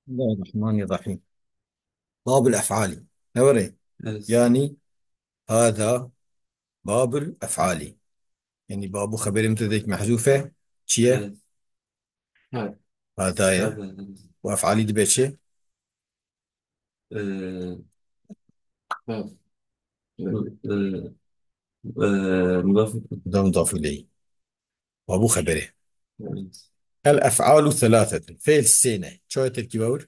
بسم الله الرحمن الرحيم. باب الأفعال نوري. بس. يعني هذا باب الأفعال، يعني باب خبر مبتدأ محذوفة شيء بس. هذا هذايا، هذا وأفعالي دي بيتشي آه، هذا آه، مضاف. ده مضاف إليه. باب خبره. بس. الأفعال ثلاثة فعل السنة شو تركيبه؟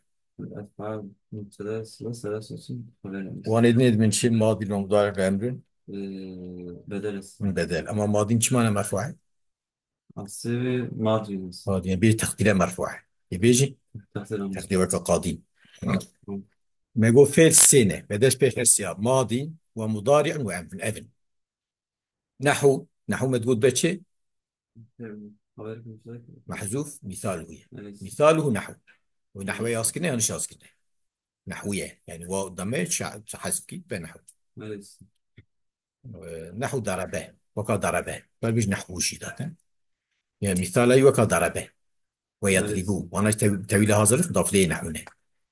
الأفعال مبتدأ ثلاثة اسم خبر وانا اسم. ندمن شيء ماضي ومضارع وأمر بدل اسم. من بدل، أما ماضي شو معنى مرفوع؟ عصير ماضي اسم. ماضي يعني بيجي تقديره مرفوع، يبيجي تحت الأمر. تقديره كقاضي. ما يقول فعل السنة بدل بيش السياق ماضي ومضارع وأمر أذن. نحو ما تقول بيتشي خبر مبتدأ. محذوف مثاله هي. أليس. مثاله نحو، ونحو أليس. ياسكنه يعني شاسكنه نحوية، يعني واو ضمير حذف كي بنحو. أليس. نحو ضربه وكا ضربه بل بيج نحو شي ذاته، يعني مثال أي وكا ضربه أليس. ويضربوا، وانا تويل هذا مضاف ليه نحونا.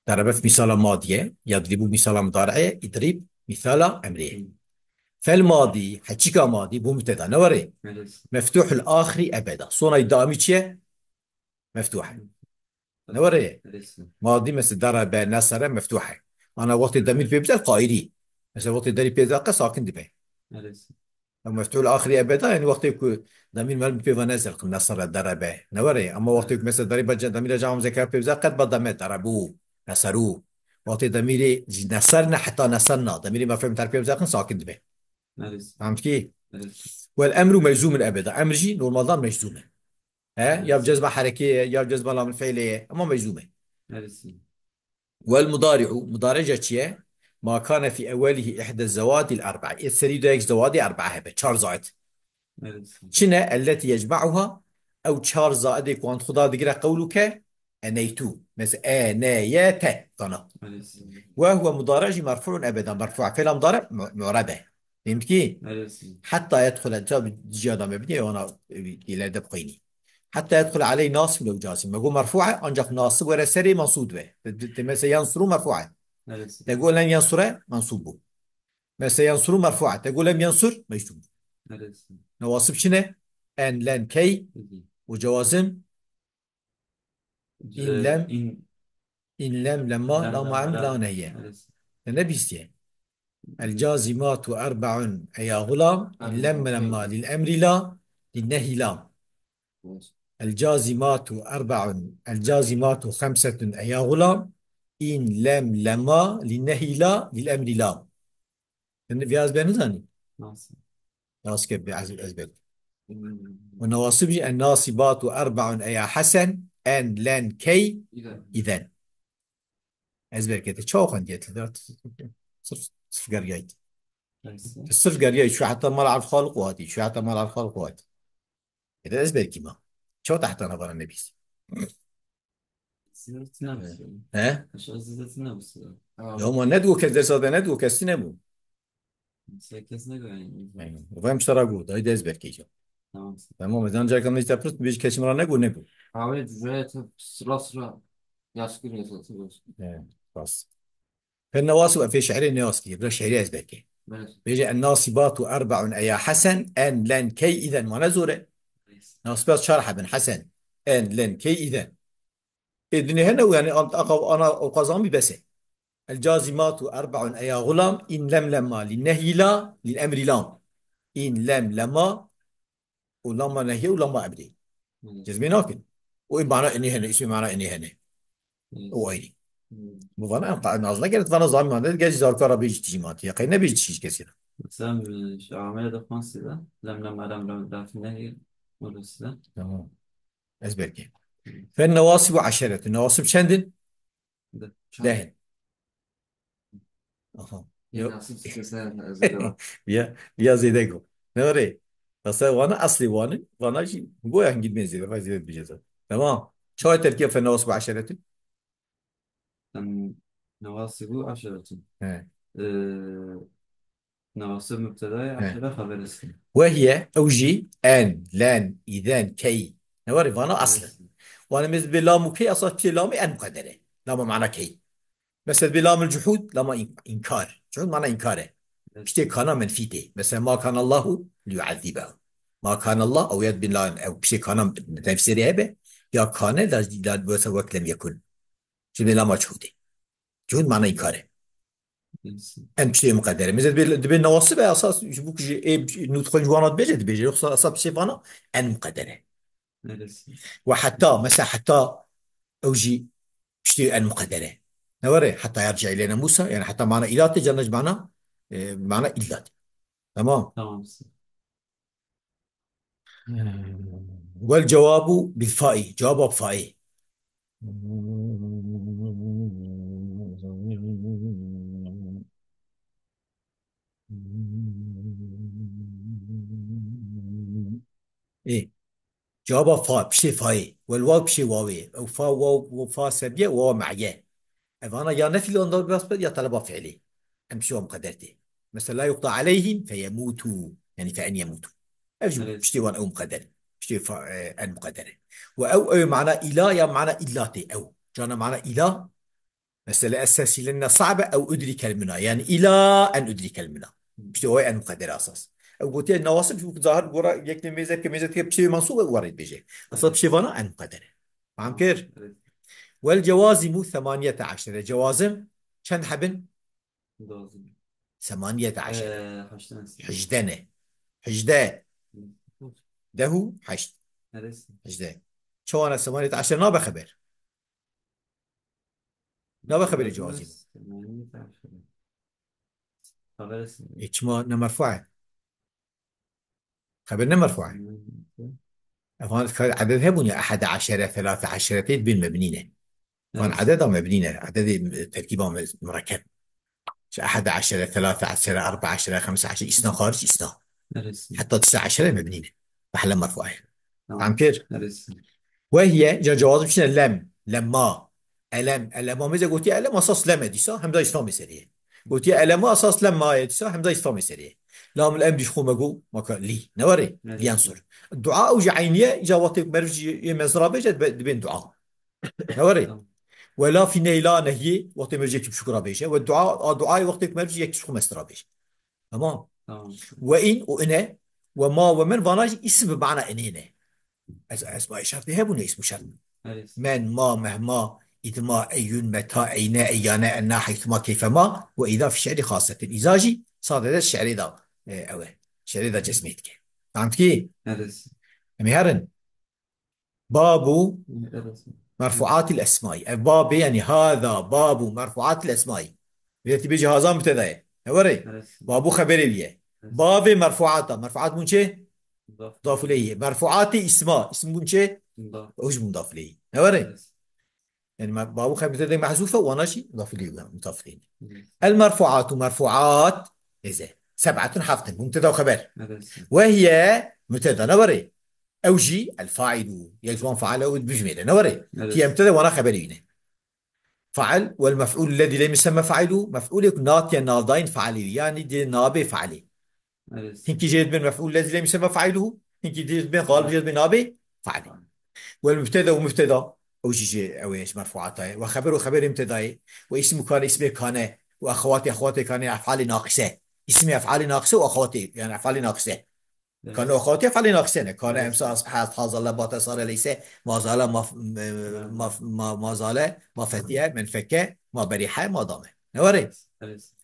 ضربه في مثال ماضية، يضربوا مثال مضارعة، يضرب مثال أمريه. فالماضي حكيكا ماضي بو مبتدا نوري أليس. مفتوح الآخر أبدا، صونا الدائمي مفتوح نوري. أليس. ماضي مثل ضرب نصر مفتوحة. أنا وقت الضمير بيبدأ قائلي، مثلا وقت الضمير بيبدأ ساكن دبي. أليس. أما مفتوح الآخر أبدا يعني وقت يكون ضمير ما بيبقى نزل نصر ضرب نوري. أما وقت يكون مثل ضمير جاء ذكر بيبدأ قد بضمير ضربوه نصروه. وقت الضمير نصرنا حتى نصرنا ضمير ما فهم تعرف بيبدأ ساكن دبي. أليس. فهمت كيف؟ أليس. والأمر مجزوم أبدا، أمر جي نورمال مجزومة، ها يا أليس. بجزمة حركية يا بجزمة لام الفعلية أما مجزومة. أليس. والمضارع مضارع جاتشيه ما كان في أوله إحدى الزوائد الأربعة، السريد يك زوادي أربعة هبة تشار زائد أليس. شنا التي يجمعها، أو تشار زائد يكون خدا ذكر قولك أنيتو مثلا أنايات ظنا. أليس. وهو مضارع مرفوع أبدا، مرفوع فعل مضارع معربة. فهمت كيف؟ أليس. حتى يدخل الجواب جيادا مبنية وأنا إلى دبقيني، حتى يدخل عليه ناصب لو جازم، ما هو مرفوعة أنجح ناصب ولا سري منصوب به، مثلا ينصروا مرفوعة، أليس. تقول لم ينصر منصوب، مثلا ينصر مرفوعة تقول لم ينصر مجزوم. أليس. نواصب شنو؟ أن لن كي، وجوازم إن لم، إن إن لم لما لا لم ما لما عمل لا لا. نهي. أليس. النبي استيان الجازمات أربع أي غلام، إن لم لما أليس. للأمر لا، للنهي لا. الجازمات أربع، الجازمات خمسة أي غلام، إن لم لما للنهي لا للأمر لا. النبي عز بن ناصر. ناس كيف بعزل أزبل. والنواصب الناصبات أربع أي حسن، أن لن كي إذا. إذا. أزبل كده شو خنديت صرف صرف قريت. أليس. الصرف قريت شو حتى مال على الخالق وهاتي شو حتى مال على الخالق وهاتي. إذا أزبل كما شو تحت نظر النبي. زدت نفس. ها مش زدت نفس. هم ندوة كذا صار ندوة كسنمو. كيس يعني. يعني وفهم اشتراكو ده ده أزبل كيشو. تمام. تمام إذا جاك من يستفرد بيجي كشمرا نقول نقول. حاولت زيت sıra sıra yaskın yazılıyor. خلاص. فالنواصب في شعر النواصب بلا شعري أزبل كي. Evet. بيجي الناصبات أربع أي حسن، أن لن كي إذا ونزور. ناصبات شرح بن حسن، أن لن كي إذا. إذن هنا يعني أنا قضامي بس. الجازمات أربع أي غلام، إن لم لما للنهي لا للأمر لا، إن لم لما ولما نهي ولما أمري Evet. جزمي ناكن. وإن معنى إني هنا اسمي معنى إني هنا Evet. وأيدي مفانا أنقع نازنا قالت فانا ظالم ما ده جالس زار كارا بيجي تجيمات يا قينا بيجي تشيش كثير. Sen şu amele de konusunda lem lem lafine orası. تمام أزبرك. فالنواصب عشرة، النواصب شندن Da çok دهن. أها يو nasıl çıkıyorsa özür يا زيدكو نوري. بس وانا اصلي وانا شيء هو هنجيب من زيادة فزيادة بجزء. تمام شو التركيب في النواصب عشرة؟ dilerim. Navasibu aşiretin. ها Navasib müptedaya ها aşire haberisi. وهي أوجي أن لان إذان كي نوري فانا أصلا. Evet. وانا مثل بلام وكي اصلا في لامي ان مقدره. لما معنى كي. مثلا بلام الجحود لما إنكار، جحود معنى إنكاره. بشتي كان منفيته، مثلا ما كان الله ليعذبه، ما كان الله أو يد بالله أو بشتي كان تفسير هبه، يا كان لا بس وقت لم يكن، شو بلا ما جحوده، جحود معنى إنكاره. نرسم. أن بشتي مقدرة مثلا دبي نواصب أساس يشبوك ندخل جوانات بيجي رخصة أساس بشتي فانا أن مقدرة. نرسم. وحتى مثلا حتى أوجي بشتي أن مقدرة نوري حتى يرجع إلينا موسى، يعني حتى معنى إلاتي جنج معنى معنى إلاتي. تمام. تمام. والجواب بالفاء، جواب بفاء. ايه جواب فاء بشي فاء، والواو بشي واوي، او فاء واو وفاء سبيه وواو معيه. فانا يا نفي لون بس يا طلبه فعلي امشي مقدرتي. مثلا لا يقضى عليهم فيموتوا، يعني فان يموتوا. أجو بشتي نرسم. وان او مقدر، بشتي ان مقدره. او معنى اله يا معنى الاتي، او جانا معنى اله. مسألة أساسية لأنها صعبة، أو أدرك المنى يعني إلى أن أدرك المنى، بشتي هو أن مقدر أساس. أو قلت النواصب شوف ظاهر ورا يك ميزة كميزة كي بشتي منصوبة ورد بيجي أصلا بشتي نرسم. فانا أن مقدر. فهم تمام. كير. والجوازم 18 جوازم كم حبن؟ لازم. 18. حشد نسي. حجدنة، حجدة، دهو حشد، نرسم. حجدة. شو أنا 18 نابا خبر، نابا خبر الجوازم. بس 18. خبر اسم. إيش ما مرفوعة، خبرنا مرفوعة. 8. فان عددها بني 11 13 بين مبنينة. فان نرسم. عددها مبنينة، عدد تركيبها مركب. 11 13 14 15 إسنا خارج إسنا، نرسم. حتى 19 مبنينة محل مرفوعة. فهم تمام. كيف. نرسم. وهي جواز شنو لم لما ألم ألم ماذا قلت ألم أساس لما دي صح همزة إسلامي سريع. قلت ألم أساس لما دي صح همزة إسلامي سريع. لام الأم دي شخو مجو ما كان لي نوري نرسم. لينصر الدعاء أو جعينية جواتك مرج يمزرابة جد بين دعاء نوري. تمام. ولا في نيلا نهي وقت مرجك بشكر بيشه، والدعاء دعاء وقتك مرج يكشخو مسترا بيشه. تمام. تمام. وإن وإنا وما ومن فناج اسم بمعنى إنينا، أسماء شرط هبون اسم شرط. نرسم. من ما مهما إذ ما أيون متى أين أيانا أن حيثما كيفما، وإذا في الشعر خاصة إزاجي صار هذا الشعر ذا أوه الشعر ذا جسميتك. فهمت كي؟ نرسم. مهرن. باب نرسم. مرفوعات الأسماء، باب يعني هذا باب مرفوعات الأسماء. بيجي بيجي هذا مبتدأ نوري. نرسم. بابو خبري بيه. نرسم. باب مرفوعات، مرفوعات من شيء مضاف مضاف إليه. إليه، مرفوعات اسماء اسم من شيء مضاف. وش مضاف إليه نوري. نرسم. يعني بابو خبري مبتدأ محذوفة وانا شيء مضاف إليه مضاف إليه. نرسم. المرفوعات مرفوعات إذا 7 حفظ مبتدا وخبر. نرسم. وهي مبتدا نوري، أوجي الفاعل يجوان فعله بجميله نوري. هي نرسم. مبتدا وانا خبري هنا. فعل والمفعول الذي لم يسمى فاعله مفعول ناطيا ناضين فعلي، يعني دي نابي فعلي. نرسم. هنكي جيد من مفعول الذي لم يسمى فاعله، هنكي جيد من غالب جيد من نابي فعلي. والمبتدا ومبتدا أوجي أو إيش مرفوعاته، وخبر وخبر مبتدأ، واسم كان اسم كان، واخواتي اخواتي كان افعال ناقصه. اسمي افعال ناقصه واخواتي يعني افعال ناقصه. كانوا نرسم. اخواتي افعال ناقصه، كان نرسم. امس حاز الله بات صار ليس. ما زال ما زال ما فتي من فكه ما بريحه ما ضامه نوري. نرسم.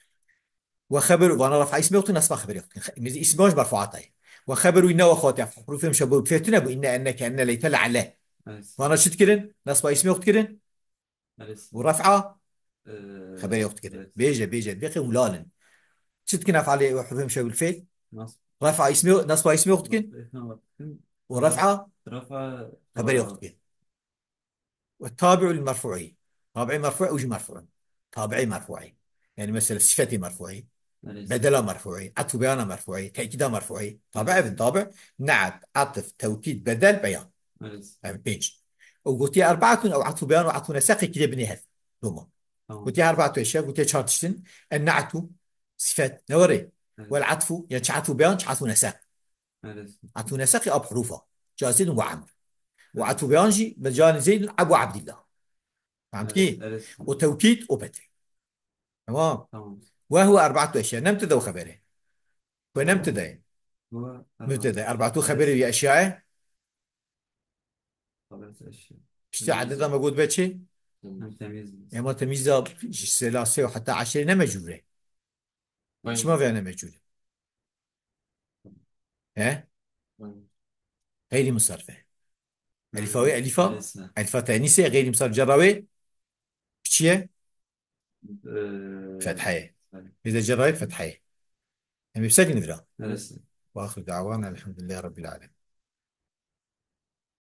وخبر وانا رفع اسمي وقت نصب خبري مزي اسمه مرفوعاته. وخبر انه واخواتي حروفهم شبه فتنا بان انك ان ليت لعله. نرسم. وانا شت كرن نصب اسمي وقت كرن نرسم. ورفعه خبري وقت كرن نرسم. بيجي بيقي ولالن. شت كنا فعلي حروفهم شبه الفيل. نصب. رفع اسمي نصب اسمي وقت كرن نصب. ورفعه رفع خبري خبر. وقت كرن. والتابع المرفوعي، تابعي مرفوع وجي مرفوع، تابعي مرفوعي. يعني مثلا صفتي مرفوعي، نرسم. بدلا مرفوعي، عطف بيان مرفوعي، تأكيد مرفوعي، طابع نرسم. بالطابع. نعت عطف توكيد بدل بيان. نرسم. بيج. وقلت 4 أو عطف بيان وعطف نسق كده بنهث لما. تمام. قلت 4 أشياء قلت شرطشتن. النعت صفات نوري، نرسم. والعطف يعني عطف بيان عطف نسق. نرسم. عطف نسق أب حروفه جاسد وعمر. وعطف نرسم. بيانجي مجان زيد أبو عبد الله. فهمت أرس كيف؟ أرس. وتوكيد وبدل. تمام. تمام. وهو أربعة أشياء: نمتدى وخبره. ونمتدى هو أربعة مبتدأ أربعة خبره أرس. يا أشياء. خبرة أشياء. اشتي عددها تمييز. موجود بتشي. تمييز. يعني ما تميزها ثلاثة وحتى عشرة نمجورة. مش طيب. ما فيها نمجورة. ها. طيب. غير مصرفة. ألفاوي ألفا. أرسنا. ألفا تانيثة غير مصرف جراوي. بشيء أه... فتحية. إذا جراوي فتحية. يعني بسجن ذرا. أرسنا. وآخر دعوانا الحمد لله رب العالمين.